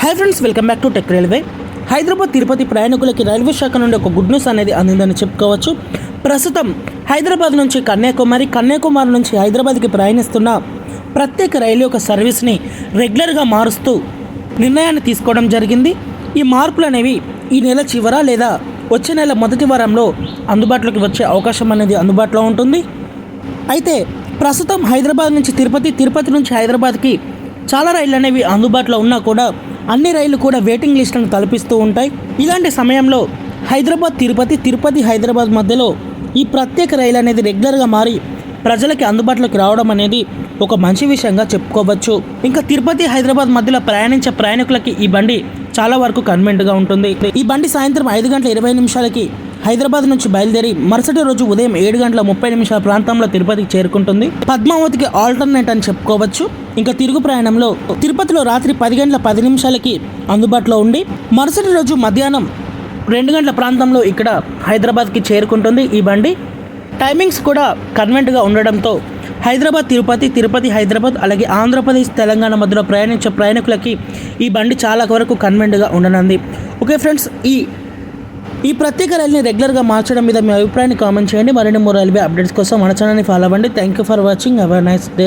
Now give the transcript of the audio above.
Hi friends, welcome back to tech railway. Hyderabad Tirupati ప్రయాణికులకి railway శాఖ నుండి ఒక గుడ్ న్యూస్ అనేది అందిందని చెప్పుకోవచ్చు. ప్రస్తుతం హైదరాబాద్ నుంచి కన్యాకుమారి నుంచి హైదరాబాద్కి ప్రయాణిస్తున్న ప్రత్యేక రైలు యొక్క సర్వీస్ని రెగ్యులర్గా మారుస్తూ నిర్ణయాన్ని తీసుకోవడం జరిగింది. ఈ మార్పులు అనేవి ఈ నెల చివర లేదా వచ్చే నెల మొదటి వారంలో అందుబాటులోకి వచ్చే అవకాశం అనేది అందుబాటులో ఉంటుంది. అయితే ప్రస్తుతం హైదరాబాద్ నుంచి తిరుపతి నుంచి హైదరాబాద్కి చాలా రైళ్ళు అనేవి అందుబాటులో ఉన్నా కూడా అన్ని రైళ్లు కూడా వెయిటింగ్ లిస్టులను తలపిస్తూ ఉంటాయి. ఇలాంటి సమయంలో తిరుపతి హైదరాబాద్ మధ్యలో ఈ ప్రత్యేక రైలు అనేది రెగ్యులర్గా మారి ప్రజలకి అందుబాటులోకి రావడం అనేది ఒక మంచి విషయంగా చెప్పుకోవచ్చు. ఇంకా తిరుపతి హైదరాబాద్ మధ్యలో ప్రయాణించే ప్రయాణికులకి ఈ బండి చాలా వరకు కన్వీనెంట్గా ఉంటుంది. ఈ బండి సాయంత్రం 5:20 హైదరాబాద్ నుంచి బయలుదేరి మరుసటి రోజు ఉదయం 7:30 ప్రాంతంలో తిరుపతికి చేరుకుంటుంది. పద్మావతికి ఆల్టర్నేట్ అని చెప్పుకోవచ్చు. ఇంకా తిరుగు ప్రయాణంలో తిరుపతిలో రాత్రి 10:10 అందుబాటులో ఉండి మరుసటి రోజు మధ్యాహ్నం 2 గంటల ప్రాంతంలో ఇక్కడ హైదరాబాద్కి చేరుకుంటుంది. ఈ బండి టైమింగ్స్ కూడా కన్వెంట్గా ఉండడంతో హైదరాబాద్ తిరుపతి హైదరాబాద్ అలాగే ఆంధ్రప్రదేశ్ తెలంగాణ మధ్యలో ప్రయాణించే ప్రయాణికులకి ఈ బండి చాలా వరకు కన్వెంట్గా ఉండనుంది. ఓకే ఫ్రెండ్స్, ఈ ప్రత్యేక రైలుని రెగ్యులర్గా మార్చడం మీద మీ అభిప్రాయాన్ని కామెంట్ చేయండి. మరిన్ని రైల్వే అప్డేట్స్ కోసం మన ఛానల్ని ఫాలో అవ్వండి. Thank you for watching. Have a nice day.